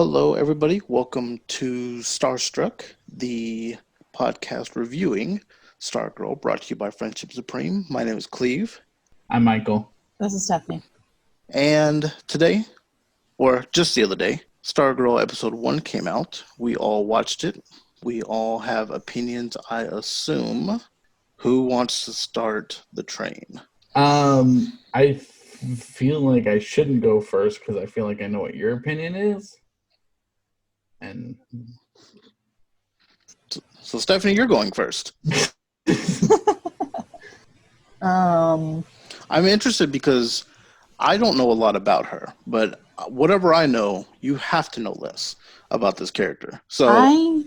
Hello, everybody. Welcome to Starstruck, the podcast reviewing Stargirl, brought to you by Friendship Supreme. My name is Cleve. I'm Michael. This is Stephanie. And today, or just the other day, Stargirl episode 1 came out. We all watched it. We all have opinions, I assume. Who wants to start the train? I feel like I shouldn't go first because I feel like I know what your opinion is. And So Stephanie, you're going first. I'm interested because I don't know a lot about her, but whatever I know, you have to know less about this character. So I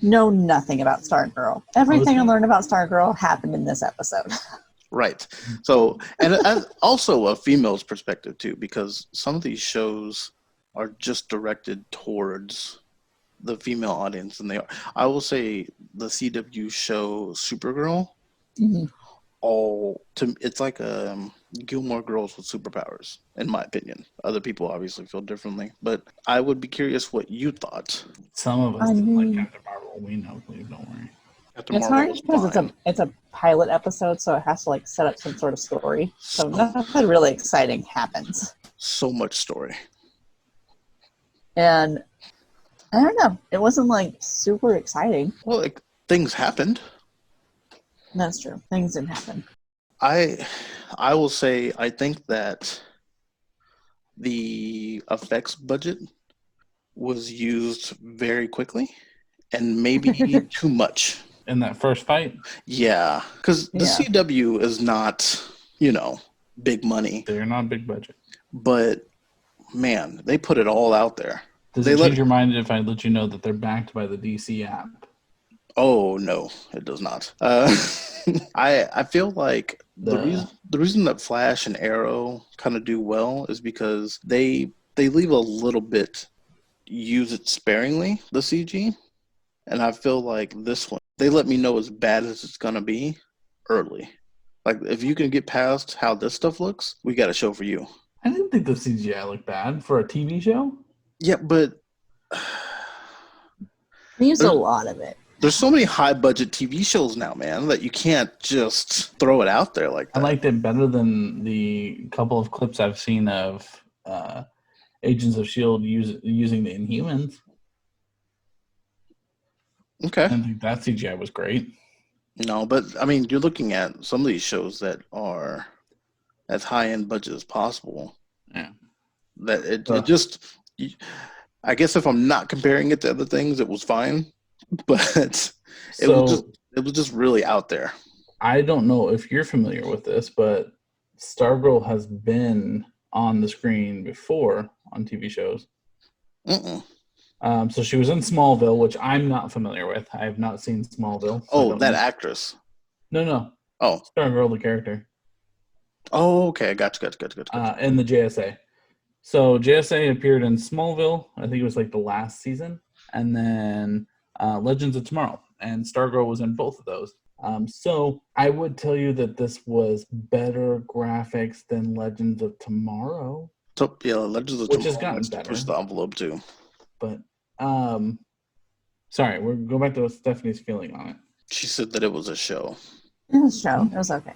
know nothing about Stargirl. Everything I learned about Stargirl happened in this episode. Right. So, and also a female's perspective too, because some of these shows are just directed towards the female audience, and they are. I will say the CW show Supergirl. Mm-hmm. It's like Gilmore Girls with superpowers, in my opinion. Other people obviously feel differently, but I would be curious what you thought. Some of us didn't like Captain Marvel. We know, Cleve, don't worry. Captain It's Marvel hard was because fine. it's a pilot episode, so it has to set up some sort of story. So nothing really exciting happens. So much story. And I don't know. It wasn't super exciting. Well, things happened. That's true. Things didn't happen. I will say I think that the effects budget was used very quickly and maybe too much. In that first fight? Yeah, because the CW is not, big money. They're not big budget. But, man, they put it all out there. Does it change your mind if I let you know that they're backed by the DC app? Oh, no, it does not. I feel like the reason that Flash and Arrow kind of do well is because they leave a little bit, use it sparingly, the CG. And I feel like this one, they let me know as bad as it's going to be early. Like, if you can get past how this stuff looks, we got a show for you. I didn't think the CGI looked bad for a TV show. Yeah, but They used a lot of it. There's so many high-budget TV shows now, man, that you can't just throw it out there like that. I liked it better than the couple of clips I've seen of Agents of S.H.I.E.L.D. using the Inhumans. Okay. I think that CGI was great. No, but, I mean, you're looking at some of these shows that are as high-end budget as possible. Yeah. That it just... I guess if I'm not comparing it to other things, it was fine. But it was just really out there. I don't know if you're familiar with this, but Stargirl has been on the screen before on TV shows. So she was in Smallville, which I'm not familiar with. I have not seen Smallville. So Actress. No. Oh. Stargirl, the character. Oh, okay. Gotcha. In the JSA. So JSA appeared in Smallville. I think it was the last season. And then Legends of Tomorrow, and Stargirl was in both of those. So I would tell you that this was better graphics than Legends of Tomorrow. So yeah, Legends of Tomorrow, which has gotten better. Push the envelope too. But sorry, we'll go back to what Stephanie's feeling on it. She said that it was a show. It was a show. It was okay.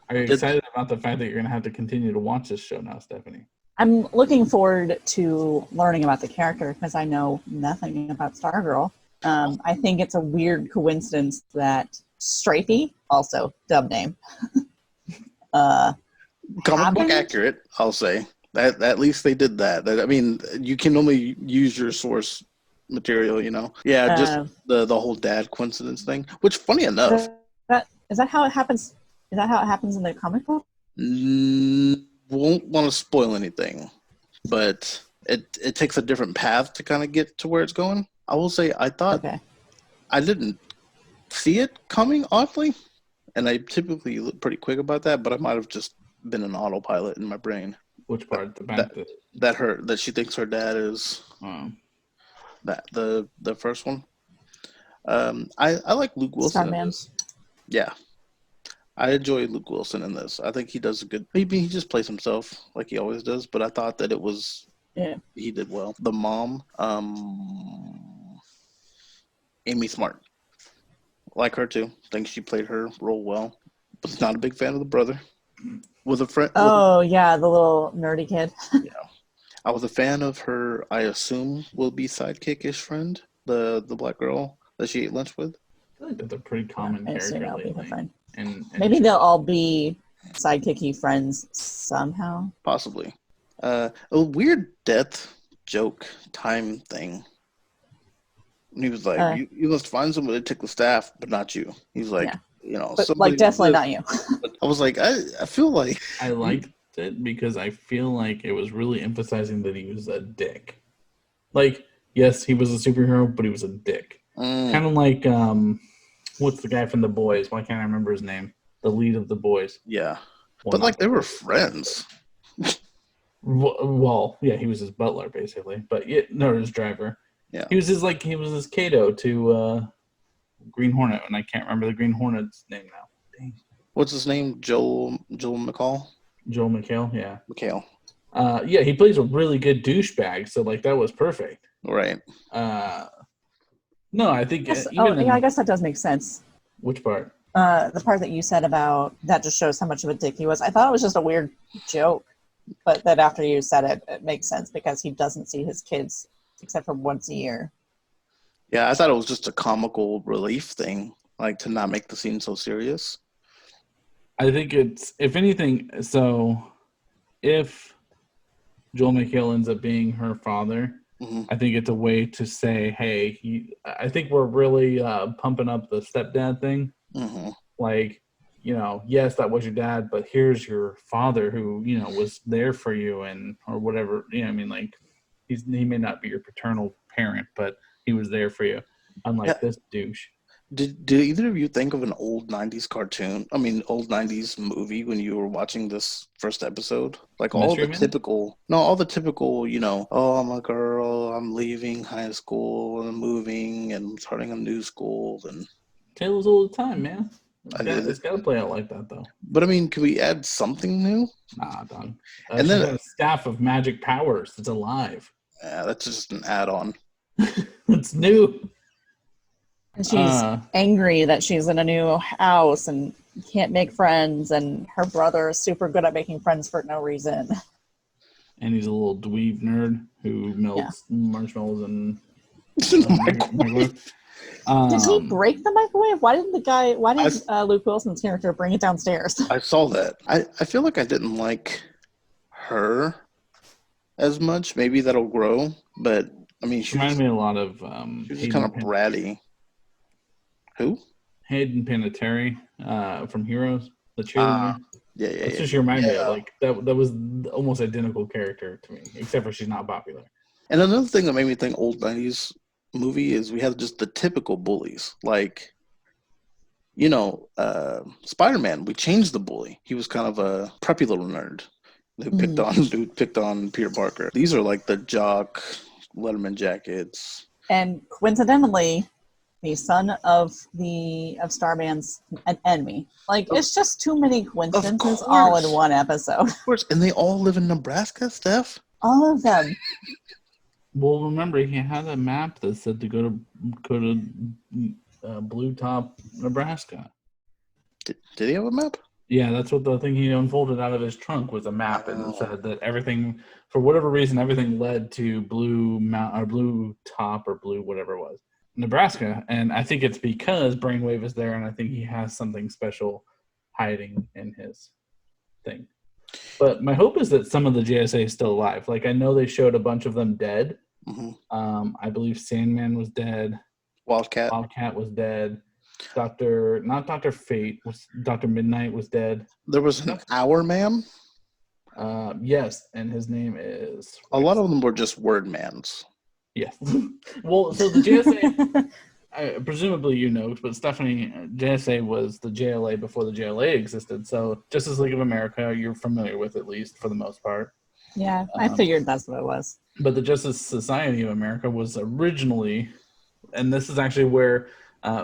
Are you excited about the fact that you're going to have to continue to watch this show now, Stephanie? I'm looking forward to learning about the character because I know nothing about Stargirl. I think it's a weird coincidence that Strafey, also dub name, comic book accurate, I'll say. That at least they did that. I mean, you can only use your source material, Yeah, just the whole dad coincidence thing. Which, funny enough, is that how it happens? Is that how it happens in the comic book? Won't want to spoil anything, but it takes a different path to kind of get to where it's going. I will say I thought I didn't see it coming, oddly, and I typically look pretty quick about that, but I might have just been an autopilot in my brain. Which part? That she thinks her dad is that the first one. I like Luke Wilson in this. Yeah. I enjoy Luke Wilson in this. I think he does a good. Maybe he just plays himself like he always does. But I thought that it was Yeah. He did well. The mom, Amy Smart, like her too. Think she played her role well. Was not a big fan of the brother. Was a friend. Oh yeah, the little nerdy kid. Yeah, I was a fan of her. I assume will be sidekick-ish friend, the black girl that she ate lunch with. I feel like that's a pretty Yeah, common I assume character that'll be her lately. friend. And Maybe they'll all be sidekicky friends somehow. Possibly. A weird death joke time thing. And he was like, Uh, you must find somebody to take the staff, but not you. He's like, yeah, somebody but like with definitely this. not you. But I was like, I feel like I liked it because I feel like it was really emphasizing that he was a dick. Like, yes, he was a superhero, but he was a dick. Kind of like, what's the guy from The Boys? Why can't I remember his name? The lead of The Boys. yeah. Well, But not like The they were Boys. friends. Well, yeah, he was his butler basically, but no, his driver. Yeah. He was his Kato to Green Hornet, and I can't remember the Green Hornet's name now. Dang. What's his name? Joel McCall? Joel McHale, yeah. McHale. Yeah, he plays a really good douchebag, so like that was perfect. Right. No, I think Yes, even in I guess that does make sense. which part? The part that you said about that just shows how much of a dick he was. I thought it was just a weird joke, but that after you said it, it makes sense because he doesn't see his kids except for once a year. Yeah, I thought it was just a comical relief thing, like to not make the scene so serious. I think it's, if anything, so if Joel McHale ends up being her father, Mm-hmm. I think it's a way to say, hey, I think we're really pumping up the stepdad thing. Mm-hmm. Like, yes, that was your dad, but here's your father who, was there for you and or whatever. I mean, like, he may not be your paternal parent, but he was there for you. Unlike this douche. Did either of you think of an old 90s cartoon? I mean, old 90s movie when you were watching this first episode? Like Mystery Man? all the typical, oh, I'm a girl, I'm leaving high school and moving and starting a new school. And Tales all the time, man. I did It's it. got to play out like that, though. But I mean, can we add something new? Nah, dog. And She's then, got a staff of magic powers that's alive. yeah, that's just an add-on. It's new. And she's angry that she's in a new house and can't make friends, and her brother is super good at making friends for no reason. And he's a little dweeb nerd who melts marshmallows and Microwave. Did he break the microwave? Why did Luke Wilson's character bring it downstairs? I saw that. I feel like I didn't like her as much. Maybe that'll grow, but I mean, she reminded me a lot of she was kind of bratty. Who? Hayden Panettiere from Heroes, the cheerleader. Yeah. That's what she reminded me of. Like that was almost identical character to me, except for she's not popular. And another thing that made me think old 90s movie is we have just the typical bullies. Like, Spider-Man, we changed the bully. He was kind of a preppy little nerd who picked on Peter Parker. These are like the jock Letterman jackets. And coincidentally, the son of Starman's an enemy. Like, it's just too many coincidences all in one episode. Of course, and they all live in Nebraska, Steph? All of them. Well, remember, he had a map that said to go to Blue Top, Nebraska. Did he have a map? Yeah, that's what the thing he unfolded out of his trunk was, a map, and it said that everything, for whatever reason, everything led to Blue Top or Blue whatever it was, Nebraska. And I think it's because Brainwave is there, and I think he has something special hiding in his thing. But my hope is that some of the JSA is still alive. Like, I know they showed a bunch of them dead. Mm-hmm. I believe Sandman was dead. Wildcat was dead. Not Dr. Fate, was Dr. Midnight was dead. There was an Hour Man? Yes, and his name is... A lot of them were just word mans. Yes. Well, so the JSA, presumably but Stephanie, JSA was the JLA before the JLA existed, so Justice League of America, you're familiar with at least for the most part. Yeah, I figured that's what it was. But the Justice Society of America was originally, and this is actually where,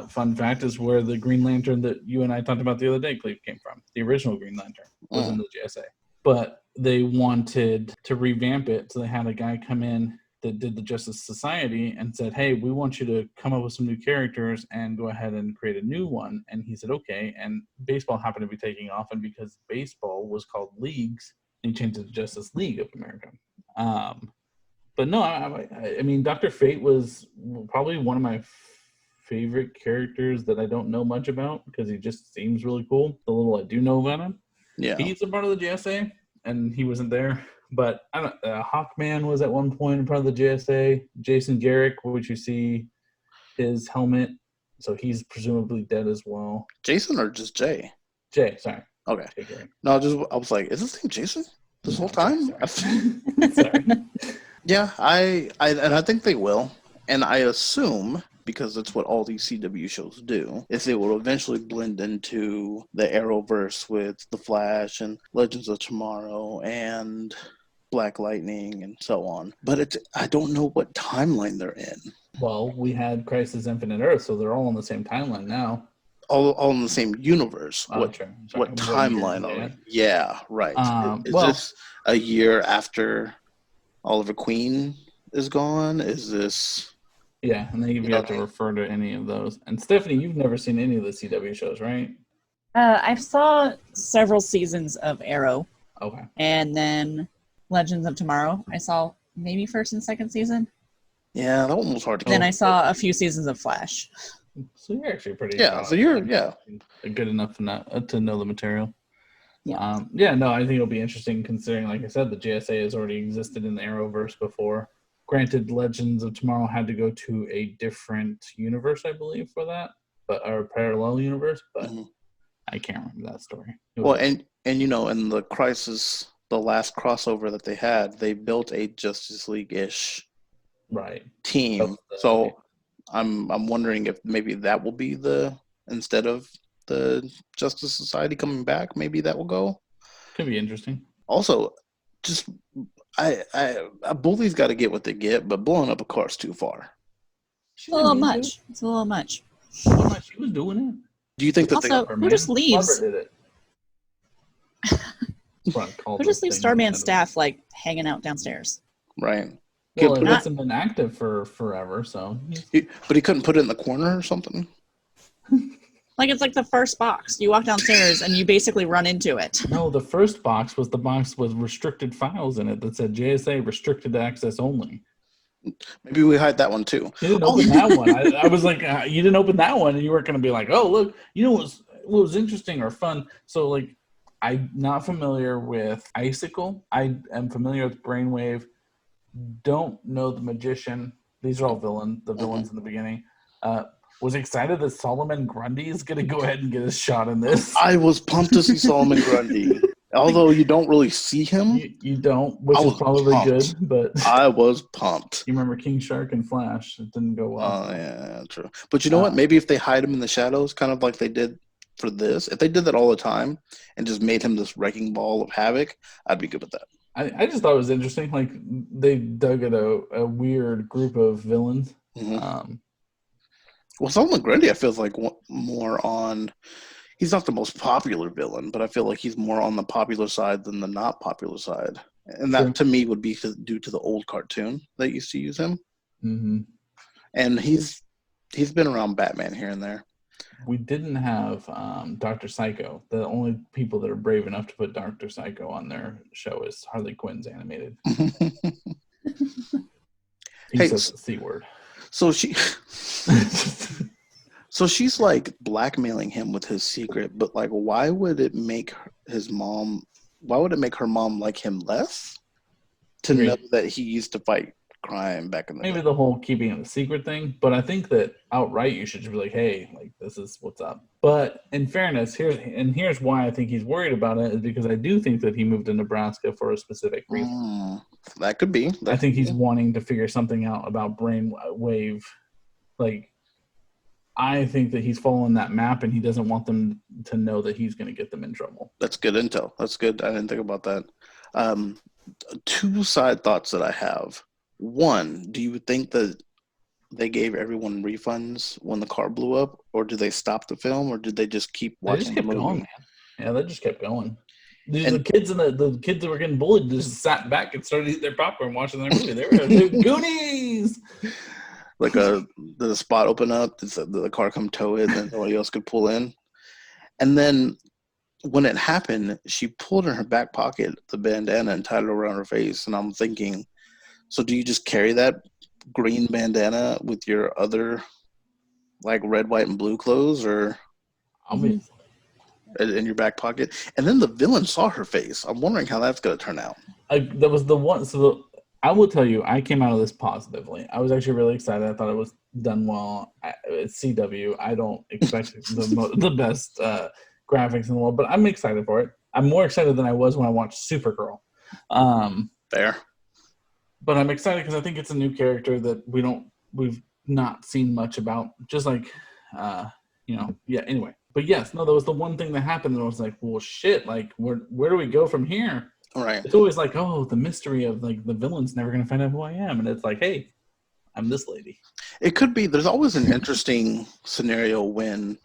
fun fact, is where the Green Lantern that you and I talked about the other day, Cleve, came from. The original Green Lantern was in the JSA. but they wanted to revamp it. So they had a guy come in that did the Justice Society and said, hey, we want you to come up with some new characters and go ahead and create a new one. And he said, okay. And baseball happened to be taking off. And because baseball was called leagues, he changed it to Justice League of America. But no, I mean, Dr. Fate was probably one of my favorite characters that I don't know much about because he just seems really cool. The little I do know about him. Yeah. He's a part of the JSA, and he wasn't there. But I don't. Hawkman was at one point in part of the JSA. Jason Garrick, which you see his helmet, so he's presumably dead as well. Jason or just Jay? Jay, sorry. Okay. Jay no, I was like, is his name Jason this whole time? Sorry. Yeah, I think they will, and I assume, because that's what all these CW shows do, is they will eventually blend into the Arrowverse with The Flash and Legends of Tomorrow and Black Lightning and so on. But I don't know what timeline they're in. Well, we had Crisis Infinite Earth, so they're all on the same timeline now. All in the same universe. Oh, what timeline are we? Yeah, right. Is this a year after Oliver Queen is gone? Is this... Yeah, and then you have to refer to any of those. And Stephanie, you've never seen any of the CW shows, right? I saw several seasons of Arrow. Okay. And then Legends of Tomorrow. I saw maybe first and second season. Yeah, that one was hard to Then I saw a few seasons of Flash. So you're actually pretty... Yeah, so you're good enough to know the material. Yeah. No, I think it'll be interesting considering, like I said, the JSA has already existed in the Arrowverse before. Granted, Legends of Tomorrow had to go to a different universe, I believe, for that, or a parallel universe, but I can't remember that story. Well, and in the Crisis, the last crossover that they had, they built a Justice League-ish team. So I'm wondering if maybe that will be instead of the Justice Society coming back, maybe that will go. Could be interesting. Also, just a bully's got to get what they get, but blowing up a car's too far. It's a little much. It's a little much. Well, she was doing it. Do you think that also, who just leaves? Did it. Who just leaves Starman's staff hanging out downstairs? Right. Well, it hasn't been active for forever, so. But he couldn't put it in the corner or something. It's the first box. You walk downstairs and you basically run into it. No, the first box was the box with restricted files in it that said JSA restricted access only. Maybe we hide that one too. You didn't open that one. I was like, you didn't open that one, and you weren't going to be like, oh, look, what was interesting or fun. So, I'm not familiar with Icicle. I am familiar with Brainwave. Don't know the Magician. These are all the villains in the beginning. Was excited that Solomon Grundy is going to go ahead and get a shot in this. I was pumped to see Solomon Grundy. Although you don't really see him. You don't, which is probably good, but... I was pumped. You remember King Shark and Flash. It didn't go well. Oh, yeah, true. But you know what? Maybe if they hide him in the shadows, kind of like they did for this, if they did that all the time and just made him this wrecking ball of havoc, I'd be good with that. I just thought it was interesting. They dug at a weird group of villains. Mm-hmm. Well, Solomon Grundy, I feel like more on... He's not the most popular villain, but I feel like he's more on the popular side than the not popular side. And that, to me, would be due to the old cartoon that used to use him. Mm-hmm. And he's been around Batman here and there. We didn't have Dr. Psycho. The only people that are brave enough to put Dr. Psycho on their show is Harley Quinn's animated. He says the C word. So she's blackmailing him with his secret, but why would it make her mom like him less? To know that he used to fight crime back in the day. Maybe the whole keeping it a secret thing, but I think that outright you should just be like, hey, this is what's up. But in fairness, here's why I think he's worried about it, is because I do think that he moved to Nebraska for a specific reason. That could be. I think he's wanting to figure something out about brainwave. I think that he's following that map and he doesn't want them to know that he's going to get them in trouble. That's good intel. That's good. I didn't think about that. Two side thoughts that I have. One, do you think that they gave everyone refunds when the car blew up, or did they stop the film, or did they just keep watching the movie? Going, man. Yeah, they just kept going. The kids the kids that were getting bullied just sat back and started eating their popcorn, watching their movie. They were Goonies. Like the spot open up, the car come tow it, and then nobody else could pull in. And then when it happened, she pulled in her back pocket the bandana and tied it around her face. And I'm thinking, so do you just carry that green bandana with your other like red, white, and blue clothes, or in your back pocket? And then the villain saw her face. I'm wondering how that's going to turn out. That was the one. So I will tell you, I came out of this positively. I was actually really excited. I thought it was done well. It's CW. I don't expect the best graphics in the world, but I'm excited for it. I'm more excited than I was when I watched Supergirl. Fair. But I'm excited because I think it's a new character that we've not seen much about. Just like, Anyway, but yes, no, that was the one thing that happened, and I was like, well, shit. Like, where do we go from here? Right. It's always like, oh, the mystery of like the villain's never gonna find out who I am, and it's like, hey, I'm this lady. It could be. There's always an interesting scenario when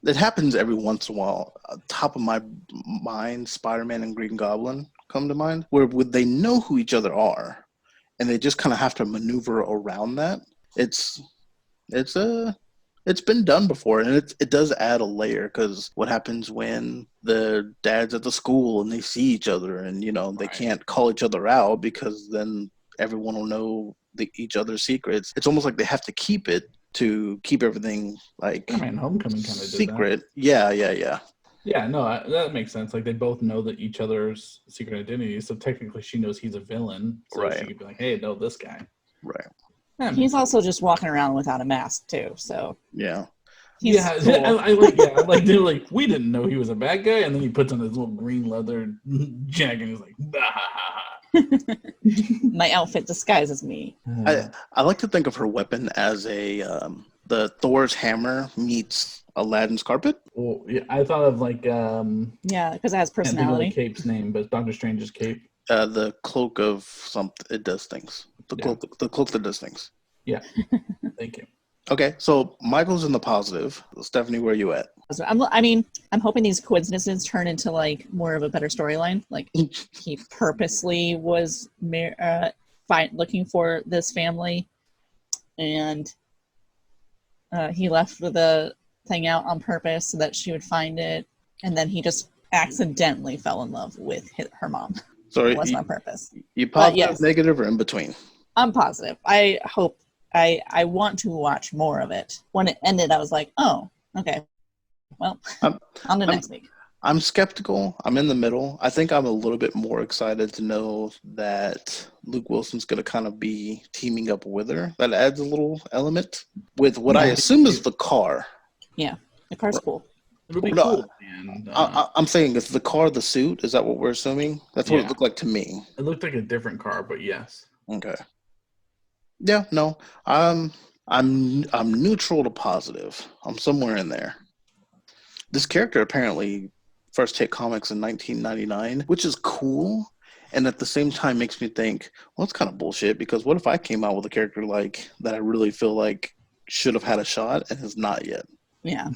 it happens every once in a while. Top of my mind, Spider-Man and Green Goblin come to mind, where they know who each other are, and they just kind of have to maneuver around that. It's been done before, and it does add a layer, because what happens when the dad's at the school and they see each other, and they can't call each other out because then everyone will know each other's secrets. It's almost like they have to keep it to keep everything like Homecoming kind of secret. Did that. Yeah. Yeah, no, that makes sense. Like, they both know that each other's secret identities, so technically she knows he's a villain. So she could be like, hey, no, this guy. Right. Yeah, he's also just walking around without a mask too. So yeah. Cool. I like they're like, we didn't know he was a bad guy, and then he puts on his little green leather jacket and he's like, my outfit disguises me. I like to think of her weapon as the Thor's hammer meets Aladdin's carpet. Well, yeah, I thought of like because it has personality. The cape's name, but Doctor Strange's cape. The cloak of something. It does things. The cloak that does things. Yeah. Thank you. Okay, so Michael's in the positive. Stephanie, where are you at? I'm hoping these coincidences turn into like more of a better storyline. Like he purposely was looking for this family, and he left the thing out on purpose so that she would find it, and then he just accidentally fell in love with her mom. Sorry, it wasn't on purpose. You positive, yes. Negative, or in between? I'm positive. I hope. I want to watch more of it. When it ended, I was like, oh, okay. Well, on to next week. I'm skeptical. I'm in the middle. I think I'm a little bit more excited to know that Luke Wilson's going to kind of be teaming up with her. That adds a little element with what I assume is the car. Yeah, the car's cool. It'll be cool. And, I'm saying, is the car the suit? Is that what we're assuming? That's what it looked like to me. It looked like a different car, but yes. Okay. Yeah, no. I'm neutral to positive. I'm somewhere in there. This character apparently first hit comics in 1999, which is cool, and at the same time makes me think, well, it's kind of bullshit, because what if I came out with a character like that I really feel like should have had a shot and has not yet? Yeah.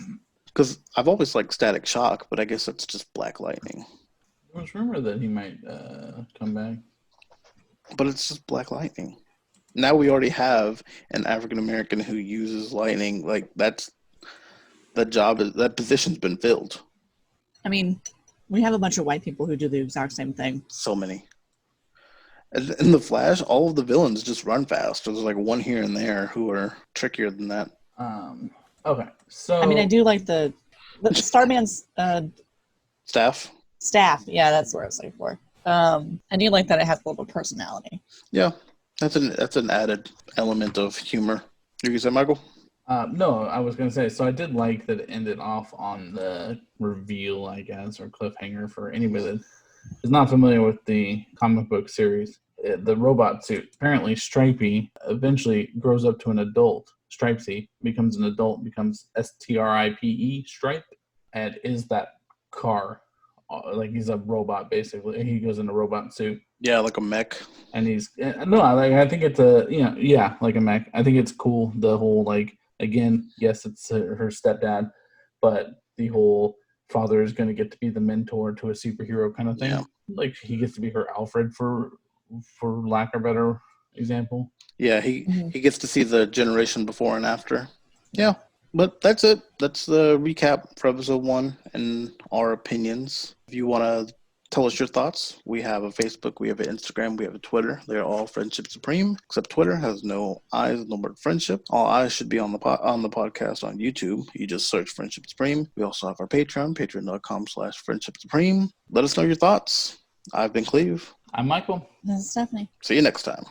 Because I've always liked Static Shock, but I guess it's just Black Lightning. There was rumor that he might come back. But it's just Black Lightning. Now we already have an African American who uses lightning. Like that position's been filled. I mean, we have a bunch of white people who do the exact same thing. So many. In the Flash, all of the villains just run fast. There's like one here and there who are trickier than that. Okay, so I mean, I do like the Starman's staff. Yeah, that's what I was looking for. I do like that it has a little personality. Yeah. That's an added element of humor. You can say, Michael? No, I was going to say, so I did like that it ended off on the reveal, I guess, or cliffhanger for anybody that is not familiar with the comic book series. The robot suit, apparently Stripey, eventually grows up to an adult. Stripesy becomes an adult, becomes Stripe, Stripe, and is that car. Like he's a robot, basically. He goes in a robot suit. Yeah, like a mech. And I think it's like a mech. I think it's cool. The whole again, yes, it's her stepdad, but the whole father is going to get to be the mentor to a superhero kind of thing. Yeah. Like he gets to be her Alfred for lack of a better example. Yeah, he gets to see the generation before and after. Yeah, but that's it. That's the recap for episode 1 and our opinions. If you want to tell us your thoughts, we have a Facebook, we have an Instagram, we have a Twitter. They're all Friendship Supreme, except Twitter has no I's, no word friendship. All I's should be on the podcast on YouTube. You just search Friendship Supreme. We also have our Patreon, patreon.com/Friendship Supreme. Let us know your thoughts. I've been Cleve. I'm Michael. This is Stephanie. See you next time.